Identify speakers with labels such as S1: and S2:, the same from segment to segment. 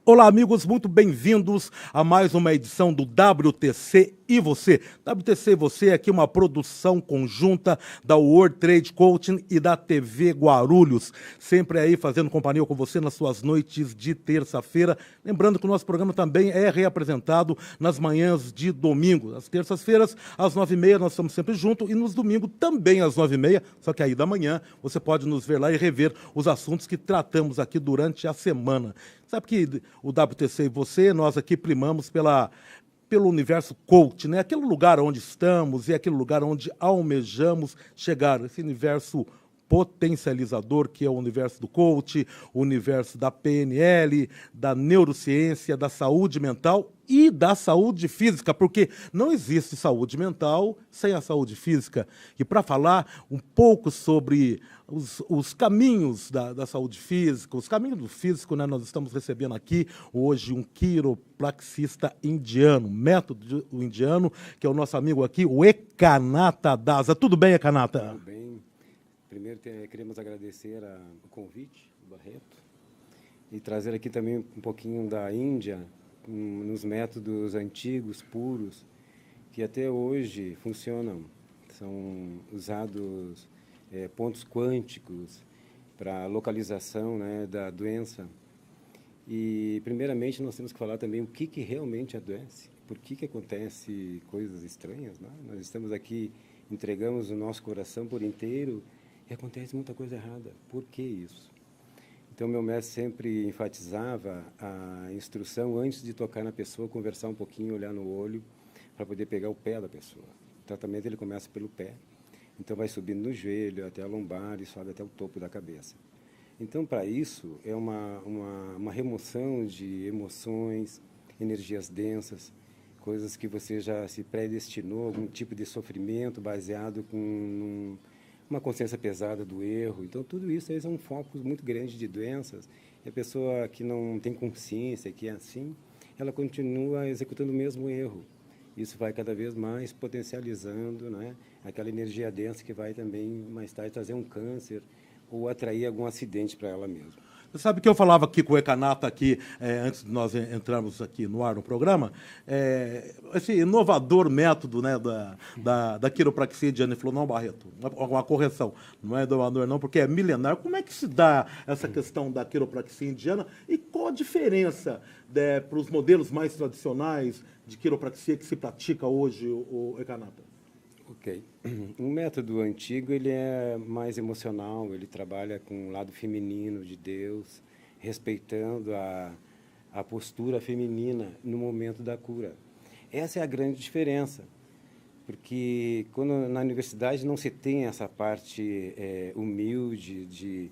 S1: Olá, amigos, muito bem-vindos a mais uma edição do WTC e Você. WTC e Você é aqui uma produção conjunta da World Trade Coaching e da TV Guarulhos. Sempre aí fazendo companhia com você nas suas noites de terça-feira. Lembrando que o nosso programa também é reapresentado nas manhãs de domingo. Às terças-feiras, às 9h30, nós estamos sempre juntos e nos domingos também às 9h30, só que aí da manhã você pode nos ver lá e rever os assuntos que tratamos aqui durante a semana. Sabe que o WTC e Você, nós aqui primamos pelo universo coach, né? Aquele lugar onde estamos e aquele lugar onde almejamos chegar, esse universo potencializador que é o universo do coach, o universo da PNL, da neurociência, da saúde mental e da saúde física, porque não existe saúde mental sem a saúde física. E para falar um pouco sobre os caminhos da saúde física, os caminhos do físico, né, nós estamos recebendo aqui hoje um quiropraxista indiano, método indiano, que é o nosso amigo aqui, o Ekanata Dasa. Tudo bem, Ekanata?
S2: Tudo bem. Primeiro, queremos agradecer o convite do Barreto e trazer aqui também um pouquinho da Índia, nos métodos antigos, puros, que até hoje funcionam. São usados pontos quânticos para localização, né, da doença. E, primeiramente, nós temos que falar também o que realmente adoece, por que acontece coisas estranhas, né? Nós estamos aqui, entregamos o nosso coração por inteiro e acontece muita coisa errada. Por que isso? Então, meu mestre sempre enfatizava a instrução antes de tocar na pessoa, conversar um pouquinho, olhar no olho, para poder pegar o pé da pessoa. O tratamento ele começa pelo pé, então vai subindo no joelho, até a lombar e sobe até o topo da cabeça. Então, para isso, é uma remoção de emoções, energias densas, coisas que você já se predestinou, algum tipo de sofrimento baseado com uma consciência pesada do erro. Então, tudo isso aí são focos muito grandes de doenças. E a pessoa que não tem consciência que é assim, ela continua executando o mesmo erro. Isso vai cada vez mais potencializando, né, aquela energia densa que vai também, mais tarde, trazer um câncer ou atrair algum acidente para ela mesma.
S1: Você sabe que eu falava aqui com o Ekanata, aqui, antes de nós entrarmos aqui no ar no programa, esse inovador método, né, da quiropraxia indiana. Ele falou, não, Barreto, uma correção, não é inovador não, porque é milenar. Como é que se dá essa questão da quiropraxia indiana e qual a diferença para os modelos mais tradicionais de quiropraxia que se pratica hoje, o Ekanata?
S2: Ok. O método antigo ele é mais emocional, ele trabalha com o lado feminino de Deus, respeitando a postura feminina no momento da cura. Essa é a grande diferença, porque quando na universidade não se tem essa parte humilde de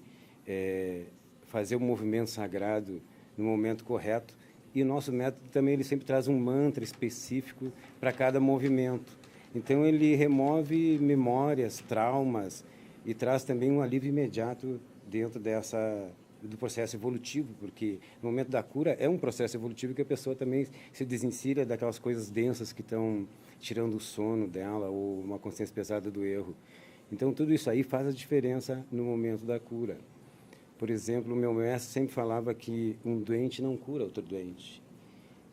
S2: fazer o movimento sagrado no momento correto, e o nosso método também ele sempre traz um mantra específico para cada movimento. Então, ele remove memórias, traumas e traz também um alívio imediato dentro do processo evolutivo, porque no momento da cura é um processo evolutivo que a pessoa também se desencilha daquelas coisas densas que estão tirando o sono dela ou uma consciência pesada do erro. Então, tudo isso aí faz a diferença no momento da cura. Por exemplo, o meu mestre sempre falava que um doente não cura outro doente.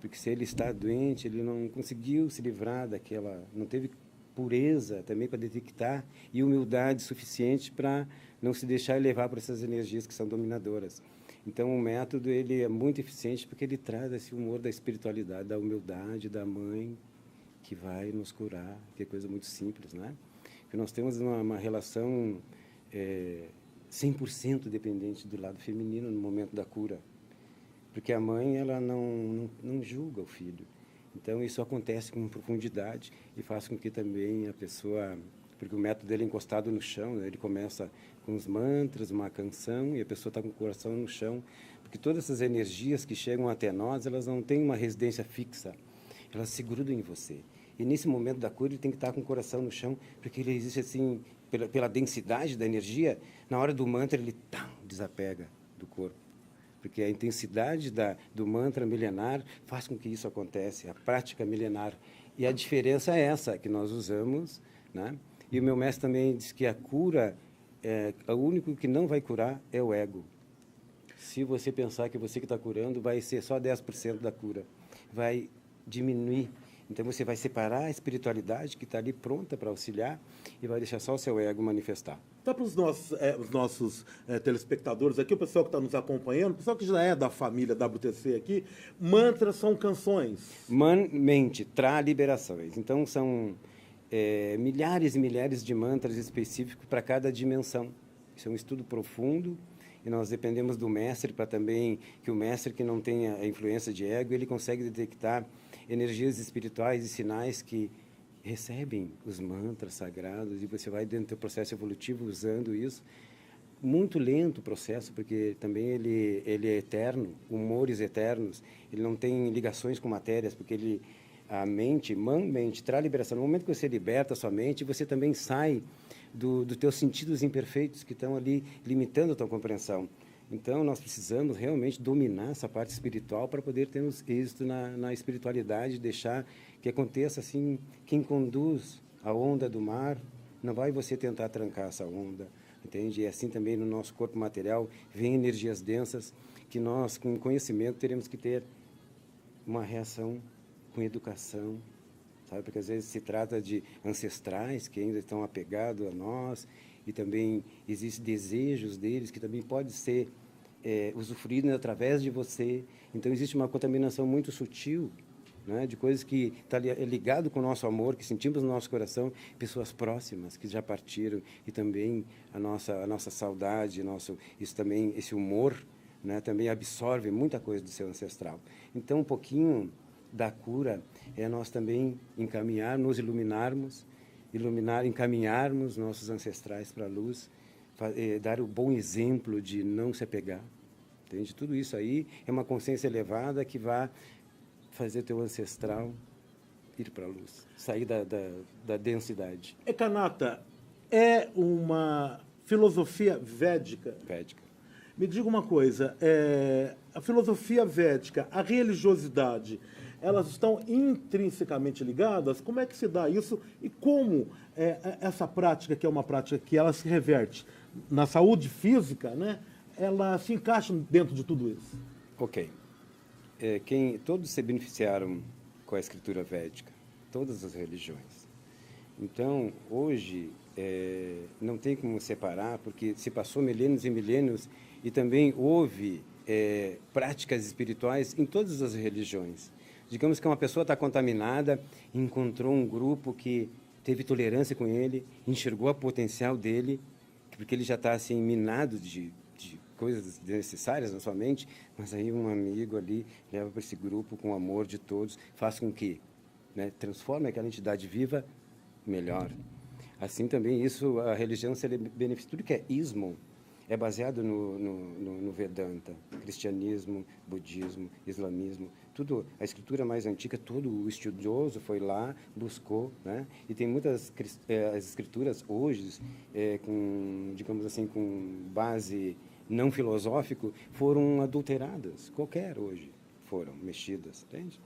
S2: Porque se ele está doente, ele não conseguiu se livrar daquela, não teve pureza também para detectar e humildade suficiente para não se deixar levar por essas energias que são dominadoras. Então, o método ele é muito eficiente porque ele traz esse humor da espiritualidade, da humildade, da mãe que vai nos curar, que é coisa muito simples, né? Porque nós temos uma relação 100% dependente do lado feminino no momento da cura. Porque a mãe ela não julga o filho. Então, isso acontece com profundidade e faz com que também a pessoa... Porque o método dele é encostado no chão, né? Ele começa com os mantras, uma canção, e a pessoa está com o coração no chão. Porque todas essas energias que chegam até nós, elas não têm uma residência fixa. Elas se grudam em você. E nesse momento da cura, ele tem que estar com o coração no chão, porque ele existe assim, pela densidade da energia, na hora do mantra, ele desapega do corpo. Porque a intensidade do mantra milenar faz com que isso aconteça, a prática milenar. E a diferença é essa que nós usamos, né? E o meu mestre também diz que a cura, o único que não vai curar é o ego. Se você pensar que você que está curando, vai ser só 10% da cura. Vai diminuir. Então, você vai separar a espiritualidade que está ali pronta para auxiliar e vai deixar só o seu ego manifestar.
S1: Tá para os nossos telespectadores aqui, o pessoal que está nos acompanhando, o pessoal que já é da família WTC aqui, mantras são canções.
S2: Mente, traz liberações. Então, são milhares e milhares de mantras específicos para cada dimensão. Isso é um estudo profundo e nós dependemos do mestre para também, que o mestre que não tenha a influência de ego, ele consegue detectar energias espirituais e sinais que recebem os mantras sagrados e você vai dentro do processo evolutivo usando isso. Muito lento o processo, porque também ele é eterno, humores eternos, ele não tem ligações com matérias, porque a mente traz liberação. No momento que você liberta a sua mente, você também sai dos teus sentidos imperfeitos que estão ali limitando a tua compreensão. Então, nós precisamos realmente dominar essa parte espiritual para poder termos êxito na espiritualidade, deixar que aconteça assim, quem conduz a onda do mar, não vai você tentar trancar essa onda, entende? E assim também no nosso corpo material, vem energias densas que nós, com conhecimento, teremos que ter uma reação com educação, sabe? Porque às vezes se trata de ancestrais que ainda estão apegados a nós e também existem desejos deles que também pode ser usufruídos através de você. Então existe uma contaminação muito sutil, né, de coisas que está ligado com o nosso amor, que sentimos no nosso coração, pessoas próximas que já partiram e também a nossa saudade, isso também, esse humor, né, também absorve muita coisa do seu ancestral. Então um pouquinho da cura é nós também nos iluminarmos, encaminharmos nossos ancestrais para a luz, dar o bom exemplo de não se apegar, entende? Tudo isso aí é uma consciência elevada que vai fazer teu ancestral ir para a luz, sair da densidade.
S1: Kanata, é uma filosofia védica?
S2: Védica.
S1: Me diga uma coisa, a filosofia védica, a religiosidade, elas estão intrinsecamente ligadas? Como é que se dá isso e como essa prática, que é uma prática que ela se reverte na saúde física, né, ela se encaixa dentro de tudo isso?
S2: Ok. Todos se beneficiaram com a escritura védica, todas as religiões. Então, hoje, não tem como separar, porque se passou milênios e milênios e também houve práticas espirituais em todas as religiões. Digamos que uma pessoa está contaminada, encontrou um grupo que teve tolerância com ele, enxergou a potencial dele, porque ele já está assim, minado de coisas necessárias na sua mente, mas aí um amigo ali leva para esse grupo com o amor de todos, faz com que, né, transforme aquela entidade viva melhor. Assim também isso, a religião se beneficia, tudo que é ismo é baseado no Vedanta, cristianismo, budismo, islamismo, tudo, a escritura mais antiga, todo o estudioso foi lá, buscou, né? E tem muitas as escrituras hoje, digamos assim, com base não filosófico, foram adulteradas, qualquer hoje foram mexidas, entende?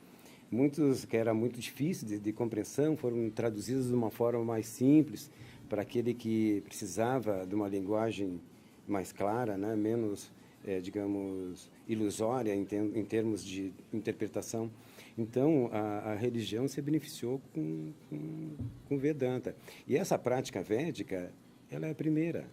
S2: Muitos que era muito difícil de compreensão foram traduzidos de uma forma mais simples para aquele que precisava de uma linguagem mais clara, né? Menos, digamos, ilusória em termos de interpretação. Então, a religião se beneficiou com Vedanta. E essa prática védica, ela é a primeira.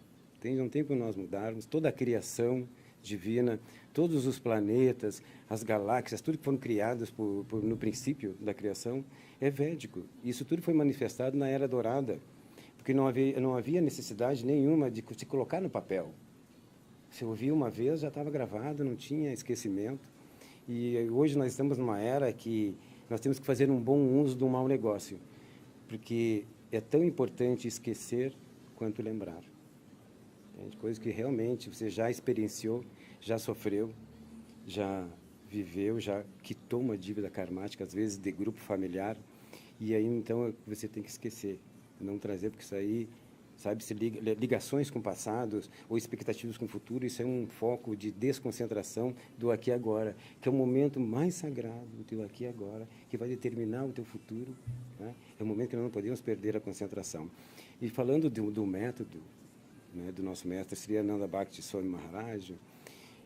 S2: Não tem como nós mudarmos. Toda a criação divina, todos os planetas, as galáxias, tudo que foram criados no princípio da criação, é védico. Isso tudo foi manifestado na Era Dourada, porque não havia necessidade nenhuma de se colocar no papel. Se ouvia uma vez, já estava gravado, não tinha esquecimento. E hoje nós estamos numa era que nós temos que fazer um bom uso do mau negócio, porque é tão importante esquecer quanto lembrar. Coisas que realmente você já experienciou, já sofreu, já viveu, já quitou uma dívida karmática, às vezes de grupo familiar, e aí então você tem que esquecer, não trazer, porque isso aí, sabe, ligações com passados ou expectativas com o futuro, isso é um foco de desconcentração do aqui e agora, que é o momento mais sagrado do teu aqui e agora, que vai determinar o teu futuro, né? É um momento que nós não podemos perder a concentração. E falando do método, né, do nosso mestre Sri Ananda Bhakti Swami Maharaj,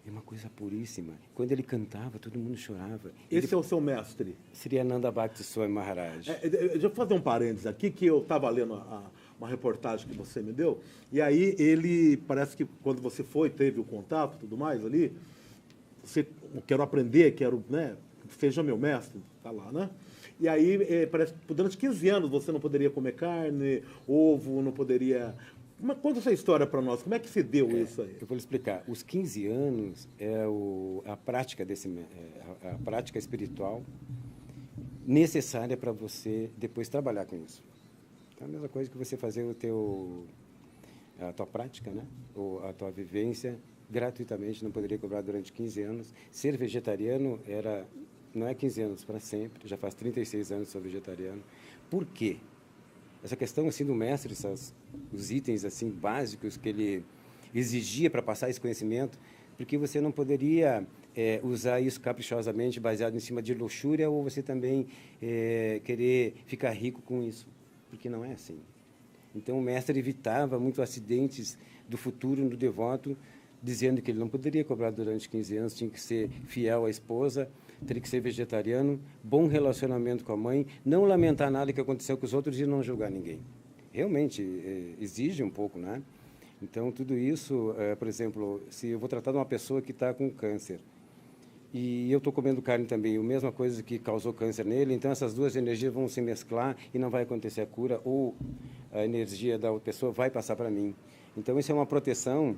S2: É uma coisa puríssima. Quando ele cantava, todo mundo chorava.
S1: Esse é o seu mestre?
S2: Sri Ananda Bhakti Swami Maharaj.
S1: Deixa eu fazer um parênteses aqui, que eu estava lendo uma reportagem que você me deu, e aí ele, parece que quando você teve o contato e tudo mais ali, você, quero aprender, né, seja meu mestre, tá lá, né? E aí, parece que durante 15 anos você não poderia comer carne, ovo, não poderia... Conta essa história para nós, como é que se deu isso aí?
S2: Eu vou lhe explicar. Os 15 anos é a prática a prática espiritual necessária para você depois trabalhar com isso. É a mesma coisa que você fazer a tua prática, né? Ou a tua vivência gratuitamente, não poderia cobrar durante 15 anos. Ser vegetariano não é 15 anos para sempre, já faz 36 anos que sou vegetariano. Por quê? Essa questão assim do mestre, os itens assim básicos que ele exigia para passar esse conhecimento, porque você não poderia usar isso caprichosamente baseado em cima de luxúria, ou você também querer ficar rico com isso, porque não é assim. Então o mestre evitava muito acidentes do futuro do devoto, dizendo que ele não poderia cobrar durante 15 anos, tinha que ser fiel à esposa, teria que ser vegetariano, bom relacionamento com a mãe, não lamentar nada que aconteceu com os outros e não julgar ninguém. Realmente exige um pouco, né? Então, tudo isso, por exemplo, se eu vou tratar de uma pessoa que está com câncer e eu estou comendo carne também, a mesma coisa que causou câncer nele, então essas duas energias vão se mesclar e não vai acontecer a cura, ou a energia da outra pessoa vai passar para mim. Então, isso é uma proteção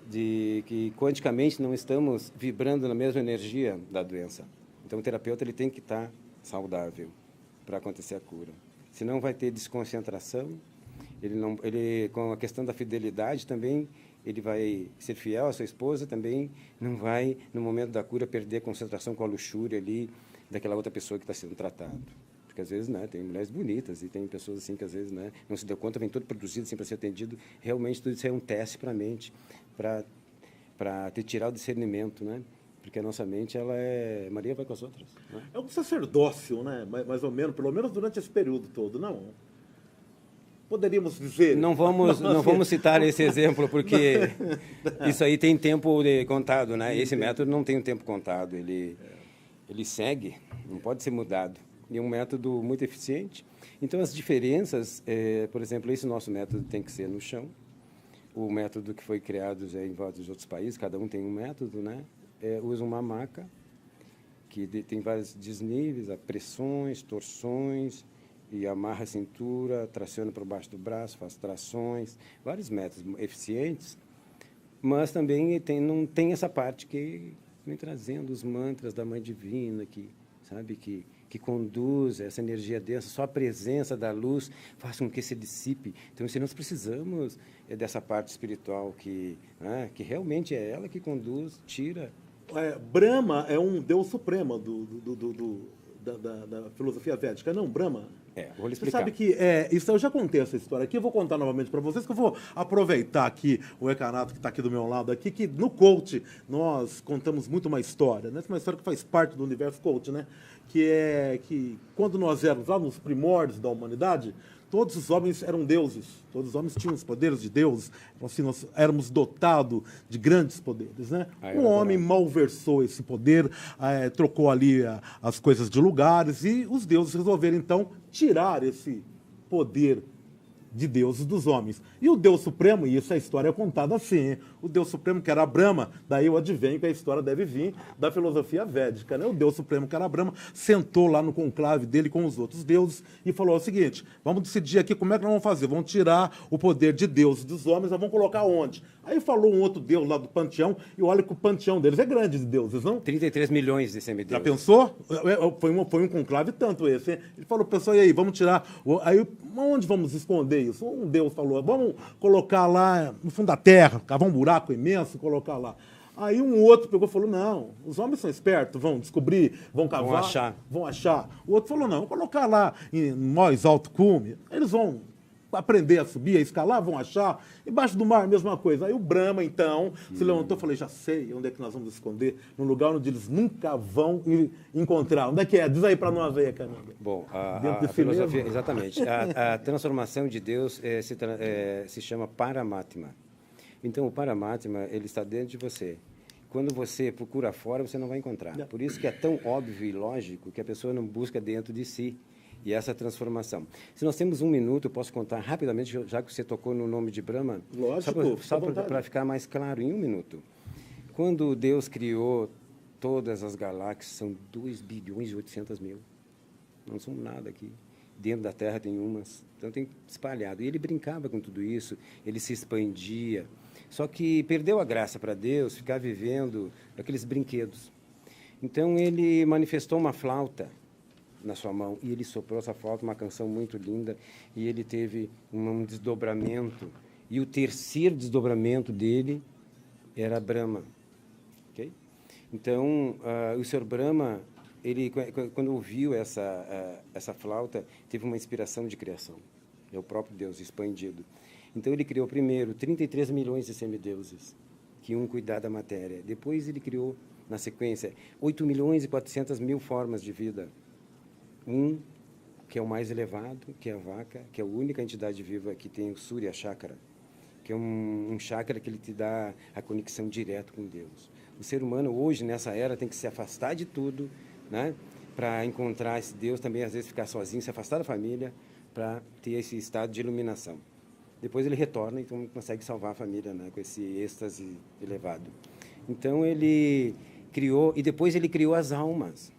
S2: de que quanticamente não estamos vibrando na mesma energia da doença. Então, o terapeuta ele tem que estar saudável para acontecer a cura. Senão vai ter desconcentração. Com a questão da fidelidade também, ele vai ser fiel à sua esposa, também não vai, no momento da cura, perder a concentração com a luxúria ali daquela outra pessoa que está sendo tratada. Porque às vezes, né, tem mulheres bonitas e tem pessoas assim que às vezes, né, não se deu conta, vem todo produzido assim para ser atendido. Realmente tudo isso é um teste para a mente, para tirar o discernimento, né? Porque a nossa mente, ela Maria vai com as outras. Né?
S1: É um sacerdócio, né? Mais ou menos, pelo menos durante esse período todo, não? Poderíamos dizer...
S2: Não vamos citar esse exemplo, porque isso aí tem tempo contado, né? Esse método não tem um tempo contado, ele segue, não pode ser mudado. E é um método muito eficiente. Então, as diferenças, por exemplo, esse nosso método tem que ser no chão. O método que foi criado em vários outros países, cada um tem um método, né? Usa uma maca, que tem vários desníveis, pressões, torções, e amarra a cintura, traciona por baixo do braço, faz trações, vários métodos eficientes, mas também não tem essa parte que vem trazendo os mantras da Mãe Divina, que conduz essa energia densa, só a presença da luz faz com que se dissipe. Então, se nós precisamos dessa parte espiritual que realmente é ela que conduz, tira.
S1: Brahma é um deus supremo da filosofia védica, não? Brahma?
S2: Vou lhe explicar.
S1: Você sabe que isso eu já contei essa história aqui, eu vou contar novamente para vocês, que eu vou aproveitar aqui o Ekanato, que está aqui do meu lado, aqui, que no coach nós contamos muito uma história, né? Uma história que faz parte do universo coach, né? Que quando nós éramos lá nos primórdios da humanidade, todos os homens eram deuses, todos os homens tinham os poderes de Deus, assim, nós éramos dotados de grandes poderes, né? O homem malversou esse poder, trocou ali as coisas de lugares, e os deuses resolveram, então, tirar esse poder de deuses dos homens. E o Deus Supremo, e isso a história é contada assim, hein? O Deus Supremo, que era Brahma, daí eu advenho que a história deve vir da filosofia védica, né? O Deus Supremo, que era Brahma, sentou lá no conclave dele com os outros deuses e falou o seguinte: vamos decidir aqui como é que nós vamos fazer, vamos tirar o poder de Deus dos homens, nós vamos colocar onde? Aí falou um outro deus lá do panteão, e olha que o panteão deles é grande de deuses, não?
S2: 33 milhões de semideuses.
S1: Já pensou? Foi um conclave tanto esse, hein? Ele falou, pessoal, e aí, vamos tirar... Aí, onde vamos esconder isso? Um deus falou, vamos colocar lá no fundo da terra, cavar um buraco imenso e colocar lá. Aí um outro pegou e falou, não, os homens são espertos, vão descobrir, vão cavar, vão achar. O outro falou, não, vamos colocar lá em mais alto cume, eles vão aprender a subir, a escalar, vão achar. Embaixo do mar, a mesma coisa. Aí o Brahma, então, se levantou e falei, já sei onde é que nós vamos esconder, num lugar onde eles nunca vão encontrar. Onde é que é? Diz aí para nós aí, caramba.
S2: Bom, a filosofia, exatamente. A transformação de Deus se chama Paramatma. Então, o Paramatma, ele está dentro de você. quando você procura fora, você não vai encontrar. Por isso que é tão óbvio e lógico que a pessoa não busca dentro de si. E essa transformação. Se nós temos 1 minuto, eu posso contar rapidamente, já que você tocou no nome de Brahma.
S1: Lógico.
S2: Só para ficar mais claro, em 1 minuto. Quando Deus criou todas as galáxias, são 2 bilhões e 800 mil. Não somos nada aqui. Dentro da Terra tem umas, então tem espalhado. E ele brincava com tudo isso, ele se expandia. Só que perdeu a graça para Deus ficar vivendo aqueles brinquedos. Então ele manifestou uma flauta na sua mão e ele soprou essa flauta, uma canção muito linda, e ele teve um desdobramento. E o terceiro desdobramento dele era Brahma. Okay? Então, o Sr. Brahma, ele, quando ouviu essa flauta, teve uma inspiração de criação. É o próprio Deus expandido. Então, ele criou primeiro 33 milhões de semideuses, que iam cuidar da matéria. Depois, ele criou, na sequência, 8 milhões e 400 mil formas de vida. Que é o mais elevado, que é a vaca, que é a única entidade viva que tem o Surya Chakra, que é um chakra que ele te dá a conexão direta com Deus. O ser humano hoje, nessa era, tem que se afastar de tudo, né, para encontrar esse Deus, também às vezes ficar sozinho, se afastar da família, para ter esse estado de iluminação. Depois ele retorna, então consegue salvar a família, né, com esse êxtase elevado. Então ele criou, e depois ele criou as almas.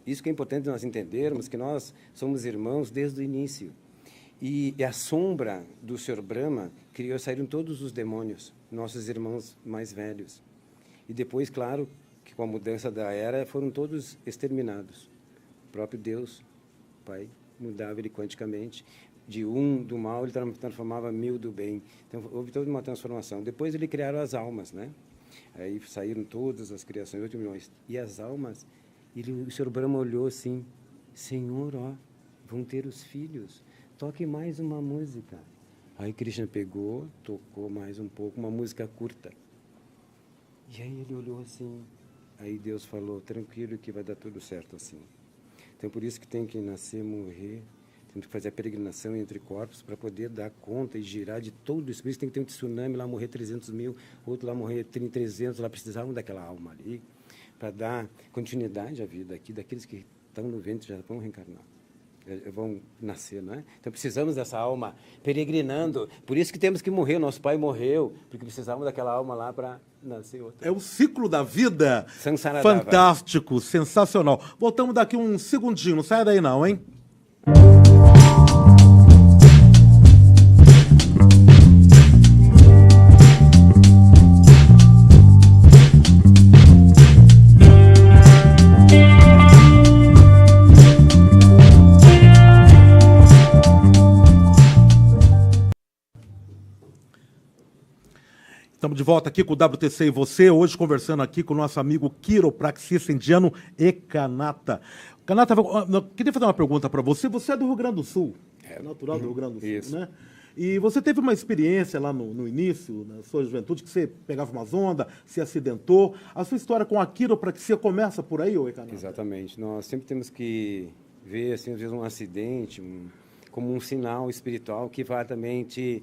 S2: Isso que é importante nós entendermos, que nós somos irmãos desde o início. E a sombra do Sr. Brahma saíram todos os demônios, nossos irmãos mais velhos. E depois, claro, que com a mudança da era, foram todos exterminados. O próprio Deus, Pai, mudava ele quanticamente. Do mal, ele transformava 1000 do bem. Então, houve toda uma transformação. Depois, ele criaram as almas, né? Aí saíram todas as criações, 8 milhões. E as almas... o Sr. Brahma olhou assim, Senhor, ó, vão ter os filhos, toque mais uma música. Aí Krishna pegou, tocou mais um pouco, uma música curta. E aí ele olhou assim, aí Deus falou, tranquilo que vai dar tudo certo assim. Então por isso que tem que nascer, morrer, tem que fazer a peregrinação entre corpos para poder dar conta e girar de tudo isso. Por isso tem que ter um tsunami lá, morrer 300 mil, outro lá morrer 300, lá precisavam daquela alma ali, para dar continuidade à vida aqui, daqueles que estão no ventre já vão reencarnar, vão nascer, não é? Então precisamos dessa alma peregrinando, por isso que temos que morrer, nosso pai morreu, porque precisávamos daquela alma lá para nascer outra.
S1: É o ciclo da vida.
S2: Samsaradava.
S1: Fantástico, sensacional. Voltamos daqui um segundinho, não sai daí não, hein? Estamos de volta aqui com o WTC e você, hoje conversando aqui com o nosso amigo quiropraxista indiano Ekanata. Kanata, eu queria fazer uma pergunta para você. Você é do Rio Grande do Sul, natural do Rio Grande do Sul,
S2: Isso.
S1: né? E você teve uma experiência lá no início, na sua juventude, que você pegava umas ondas, se acidentou. A sua história com a quiropraxia começa por aí, ô Ekanata?
S2: Exatamente. Nós sempre temos que ver, assim, às vezes, um acidente como um sinal espiritual que vai também te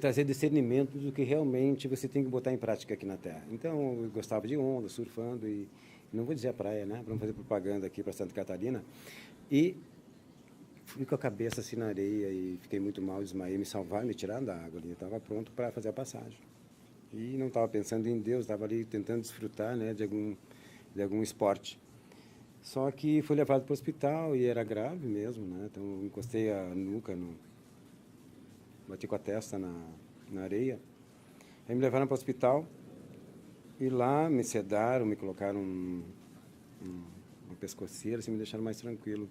S2: trazer discernimento do que realmente você tem que botar em prática aqui na Terra. Então, eu gostava de onda, surfando, e não vou dizer a praia, né? Para não fazer propaganda aqui para Santa Catarina. E fui com a cabeça assim na areia e fiquei muito mal, desmaiei, me salvaram, me tiraram da água ali. Eu estava pronto para fazer a passagem. E não estava pensando em Deus, estava ali tentando desfrutar, né, de algum esporte. Só que fui levado para o hospital e era grave mesmo, né? Então, encostei a nuca bati com a testa na areia. Aí me levaram para o hospital e lá me sedaram, me colocaram uma pescoceira, assim, me deixaram mais tranquilo.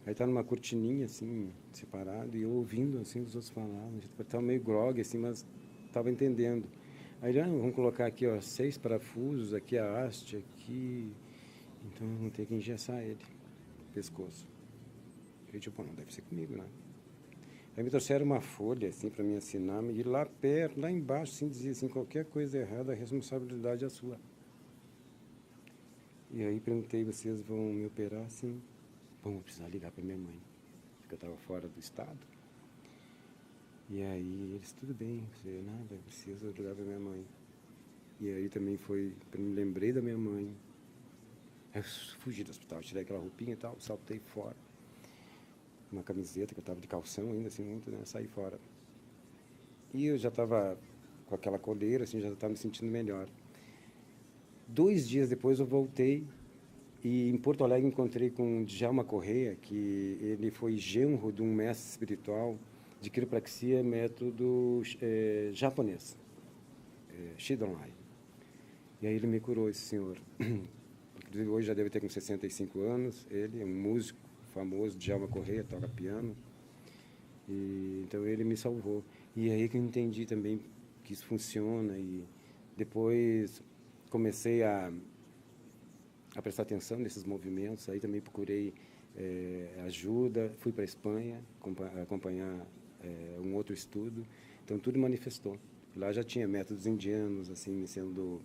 S2: Aí estava numa cortininha, assim, separado, e eu ouvindo, assim, os outros falavam. Estava meio grogue, assim, mas estava entendendo. Aí, vamos colocar aqui, ó, 6 parafusos, aqui a haste, aqui. Então, vamos ter que engessar ele, pescoço. Eu tipo, não deve ser comigo, né? Aí me trouxeram uma folha, assim, para mim assinar, e lá perto, lá embaixo, assim, dizia assim, qualquer coisa errada, a responsabilidade é sua. E aí perguntei, vocês vão me operar? Assim, vou precisar ligar para minha mãe, porque eu estava fora do estado. E aí eles, tudo bem, você nada, preciso ligar para minha mãe. E aí também eu me lembrei da minha mãe. Eu fugi do hospital, tirei aquela roupinha e tal, saltei fora. Uma camiseta, que eu estava de calção ainda, assim, muito, né? Saí fora. E eu já estava com aquela coleira, assim, já estava me sentindo melhor. 2 dias depois eu voltei e em Porto Alegre encontrei com o Djalma Correia, que ele foi genro de um mestre espiritual de quiropraxia, método japonês, Shidonai. E aí ele me curou, esse senhor. Inclusive hoje já deve ter com 65 anos, ele é um músico famoso, Djalma Correia, toca piano. E, então ele me salvou. E aí que eu entendi também que isso funciona e depois comecei a prestar atenção nesses movimentos, aí também procurei ajuda, fui para a Espanha acompanhar um outro estudo, então tudo manifestou. Lá já tinha métodos indianos, assim, sendo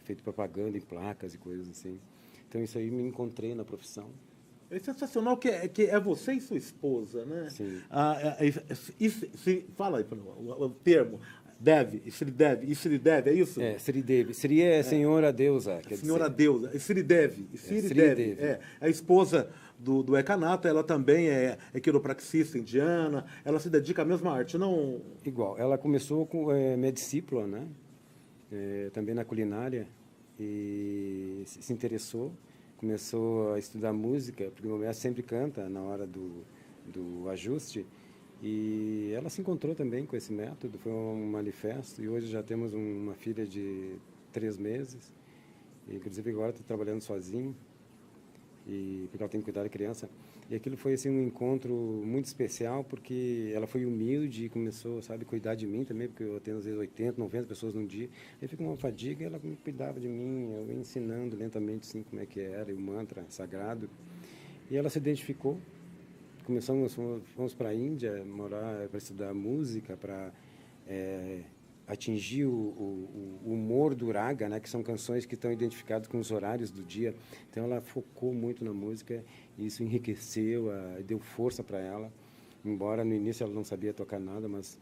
S2: feito propaganda em placas e coisas assim. Então isso aí me encontrei na profissão.
S1: É sensacional que é você e sua esposa, né?
S2: Sim.
S1: Fala aí o termo. Sri Devi, é isso?
S2: Sri Devi. Sri é senhora deusa.
S1: Senhora deusa. Sri Devi. Sri Devi. A esposa do Ekanato, ela também é quiropraxista indiana, ela se dedica à mesma arte, não?
S2: Igual. Ela começou com minha discípula, né? Também na culinária, e se interessou, começou a estudar música, porque o meu mestre sempre canta na hora do ajuste, e ela se encontrou também com esse método, foi um manifesto, e hoje já temos uma filha de 3 meses, e, inclusive agora está trabalhando sozinha, porque ela tem que cuidar da criança. E aquilo foi assim um encontro muito especial, porque ela foi humilde e começou, sabe, a cuidar de mim também, porque eu atendo às vezes 80, 90 pessoas num dia. Aí fica uma fadiga e ela cuidava de mim, eu ia ensinando lentamente assim como é que era, e o mantra sagrado. E ela se identificou. Fomos para a Índia morar, para estudar música, para atingir o humor do raga, né, que são canções que estão identificadas com os horários do dia. Então ela focou muito na música e isso enriqueceu, deu força para ela. Embora no início ela não sabia tocar nada, mas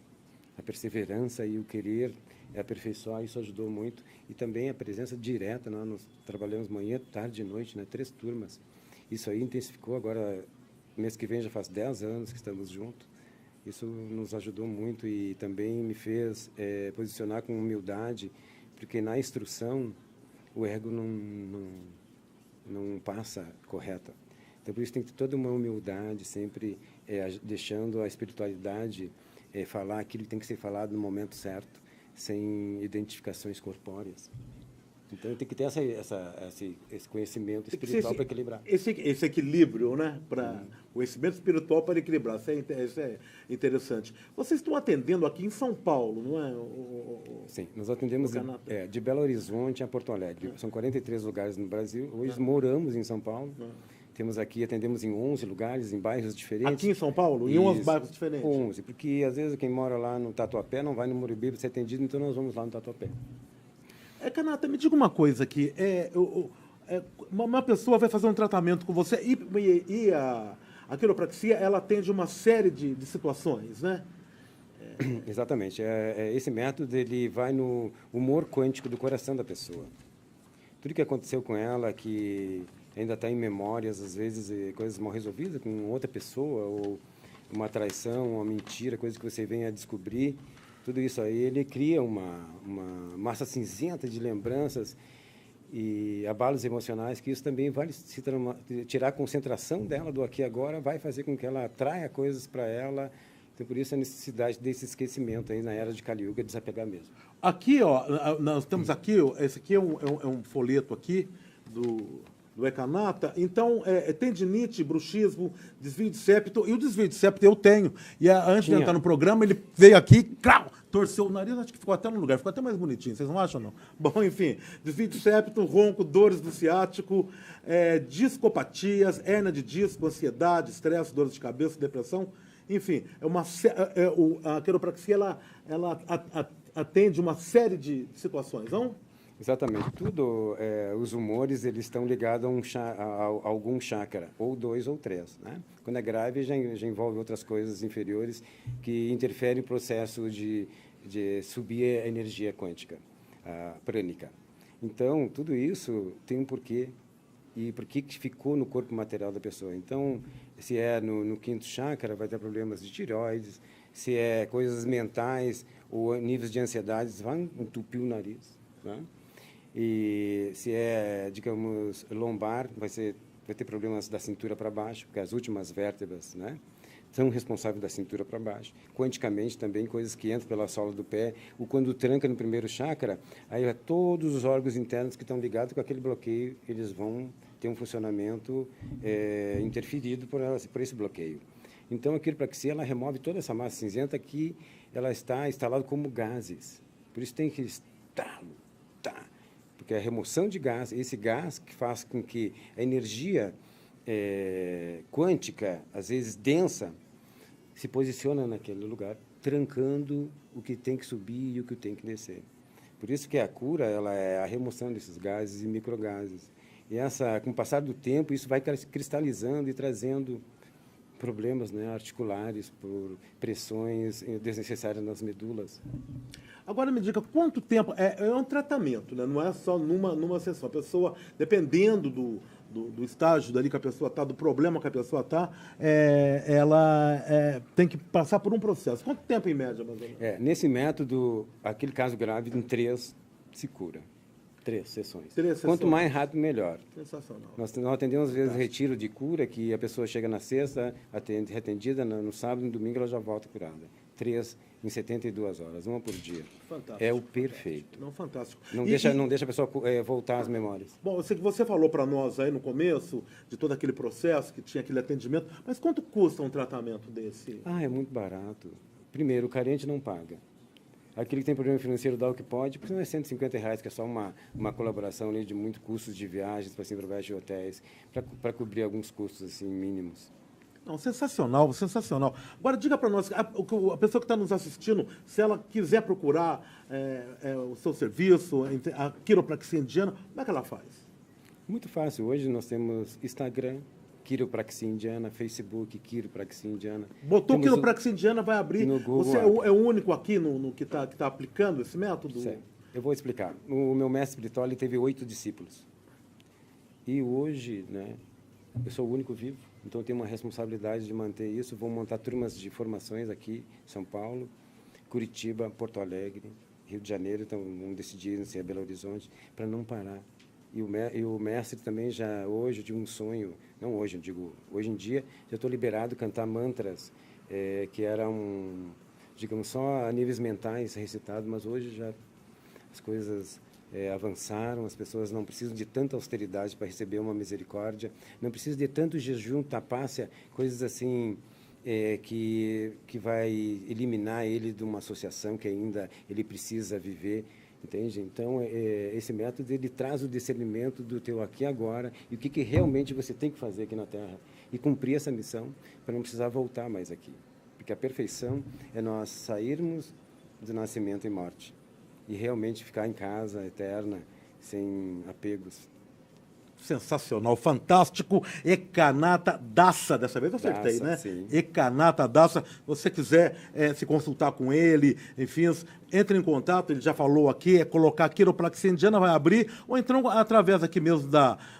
S2: a perseverança e o querer aperfeiçoar, isso ajudou muito. E também a presença direta, nós trabalhamos manhã, tarde e noite, né, 3 turmas. Isso aí intensificou. Agora, mês que vem já faz 10 anos que estamos juntos. Isso nos ajudou muito e também me fez posicionar com humildade, porque na instrução o ego não passa correta. Então, por isso tem que ter toda uma humildade, sempre deixando a espiritualidade falar aquilo que tem que ser falado no momento certo, sem identificações corpóreas. Então, tem que ter esse conhecimento espiritual para equilibrar.
S1: Esse equilíbrio, né? O conhecimento espiritual para equilibrar. Isso é interessante. Vocês estão atendendo aqui em São Paulo, não é?
S2: Sim, nós atendemos de Belo Horizonte a Porto Alegre. São 43 lugares no Brasil. Hoje moramos em São Paulo. Atendemos em 11 lugares, em bairros diferentes.
S1: Aqui em São Paulo? Em 11 bairros diferentes?
S2: 11, porque às vezes quem mora lá no Tatuapé não vai no Morumbi para ser atendido, então nós vamos lá no Tatuapé.
S1: Kanata, me diga uma coisa aqui. Uma pessoa vai fazer um tratamento com você e a quiropraxia, ela atende uma série de situações, né?
S2: Exatamente. Esse método ele vai no humor quântico do coração da pessoa. Tudo que aconteceu com ela, que ainda está em memórias, às vezes, coisas mal resolvidas com outra pessoa, ou uma traição, uma mentira, coisa que você vem a descobrir, tudo isso aí, ele cria uma massa cinzenta de lembranças e abalos emocionais, que isso também vai tirar a concentração dela do aqui e agora, vai fazer com que ela atraia coisas para ela. Então, por isso, a necessidade desse esquecimento aí na era de Kali Yuga, desapegar mesmo.
S1: Aqui, nós temos aqui, esse aqui é um folheto aqui do Ekanato. Então, tendinite, bruxismo, desvio de septo. E o desvio de septo eu tenho. E antes de entrar no programa, ele veio aqui, torceu o nariz, acho que ficou até no lugar, ficou até mais bonitinho, vocês não acham, não? Bom, enfim, desvio de septo, ronco, dores do ciático, discopatias, hérnia de disco, ansiedade, estresse, dores de cabeça, depressão. Enfim, a quiropraxia, ela atende uma série de situações, não?
S2: Exatamente. Os humores, eles estão ligados a algum chakra, ou 2 ou 3, né? Quando é grave, já envolve outras coisas inferiores que interferem no processo de de subir a energia quântica, prânica. Então, tudo isso tem um porquê e por que ficou no corpo material da pessoa. Então, se é no quinto chakra, vai ter problemas de tireoides, se é coisas mentais ou níveis de ansiedade, vai entupir o nariz, né? E se é, digamos, lombar, vai ter problemas da cintura para baixo, porque as últimas vértebras, né, são responsáveis da cintura para baixo. Quanticamente também, coisas que entram pela sola do pé, ou quando tranca no primeiro chakra, aí todos os órgãos internos que estão ligados com aquele bloqueio, eles vão ter um funcionamento interferido por esse bloqueio. Então, a quiropraxia, ela remove toda essa massa cinzenta que ela está instalada como gases. Por isso tem que estalo, porque a remoção de gás, esse gás que faz com que a energia quântica, às vezes densa, se posiciona naquele lugar, trancando o que tem que subir e o que tem que descer. Por isso que a cura, ela é a remoção desses gases e microgases. E com o passar do tempo, isso vai cristalizando e trazendo problemas, né, articulares, por pressões desnecessárias nas medulas.
S1: Agora me diga, quanto tempo... É um tratamento, né? Não é só numa sessão. A pessoa, dependendo do estágio dali que a pessoa está, do problema que a pessoa está, ela tem que passar por um processo. Quanto tempo, em média, mais ou menos?
S2: Nesse método, aquele caso grave, em 3 se cura. 3 sessões. Quanto mais rápido, melhor.
S1: Sensacional.
S2: Nós atendemos, às vezes, retiro de cura, que a pessoa chega na sexta, atendida, no sábado, no domingo, ela já volta curada. 3 em 72 horas, 1 por dia.
S1: Fantástico.
S2: É o perfeito.
S1: Não, fantástico.
S2: Não deixa a pessoa voltar às memórias.
S1: Bom, eu sei que você falou para nós aí no começo de todo aquele processo, que tinha aquele atendimento, mas quanto custa um tratamento desse?
S2: É muito barato. Primeiro, o carente não paga. Aquele que tem problema financeiro dá o que pode, porque não é R$150, que é só uma colaboração ali de muitos custos de viagens para cima e para baixo de hotéis, para cobrir alguns custos assim, mínimos.
S1: Não, sensacional, sensacional. Agora, diga para nós, a pessoa que está nos assistindo, se ela quiser procurar o seu serviço, a quiropraxia indiana, como é que ela faz? Muito
S2: fácil. Hoje nós temos Instagram, quiropraxia indiana, Facebook, quiropraxia indiana.
S1: Botou quiropraxia indiana, vai abrir.
S2: No Google,
S1: você é o único aqui no que tá aplicando esse método?
S2: Certo. Eu vou explicar. O meu mestre espiritual, ele teve 8 discípulos. E hoje, né, eu sou o único vivo, então eu tenho uma responsabilidade de manter isso. Vou montar turmas de formações aqui em São Paulo, Curitiba, Porto Alegre, Rio de Janeiro, então vamos decidir se é Belo Horizonte, para não parar. E o mestre também já hoje, eu tive um sonho, não hoje, eu digo, hoje em dia, já estou liberado a cantar mantras que eram, digamos, só a níveis mentais recitados, mas hoje já as coisas avançaram, as pessoas não precisam de tanta austeridade para receber uma misericórdia, não precisam de tanto jejum, tapácia, coisas assim que vai eliminar ele de uma associação que ainda ele precisa viver. Entende? Então, esse método ele traz o discernimento do teu aqui e agora e o que realmente você tem que fazer aqui na Terra e cumprir essa missão para não precisar voltar mais aqui. Porque a perfeição é nós sairmos do nascimento e morte e realmente ficar em casa eterna, sem apegos.
S1: Sensacional, fantástico. Ekanata Dasa, dessa vez eu acertei, né?
S2: Sim.
S1: Ekanata Dasa. Se você quiser se consultar com ele, enfim, entre em contato, ele já falou aqui, colocar quiropraxia indiana, vai abrir, ou então através aqui mesmo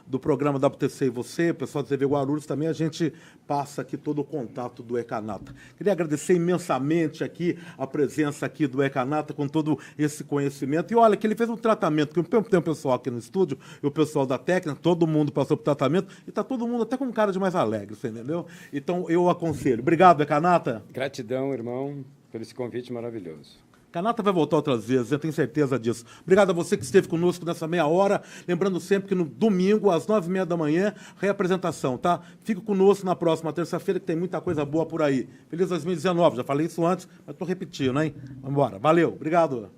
S1: do programa WTC e você, pessoal da TV Guarulhos também, a gente passa aqui todo o contato do Ekanata. Queria agradecer imensamente aqui a presença aqui do Ekanata com todo esse conhecimento. E olha, que ele fez um tratamento, que tem um pessoal aqui no estúdio, e o pessoal da técnica, todo mundo passou por tratamento, e está todo mundo até com cara de mais alegre, você entendeu? Então, eu aconselho. Obrigado, Ekanata.
S2: Gratidão, irmão, por esse convite maravilhoso.
S1: Ekanata vai voltar outras vezes, eu tenho certeza disso. Obrigado a você que esteve conosco nessa meia hora. Lembrando sempre que no domingo, às 9h30 da manhã, reapresentação, tá? Fique conosco na próxima terça-feira, que tem muita coisa boa por aí. Feliz 2019, já falei isso antes, mas estou repetindo, hein? Vamos embora. Valeu, obrigado.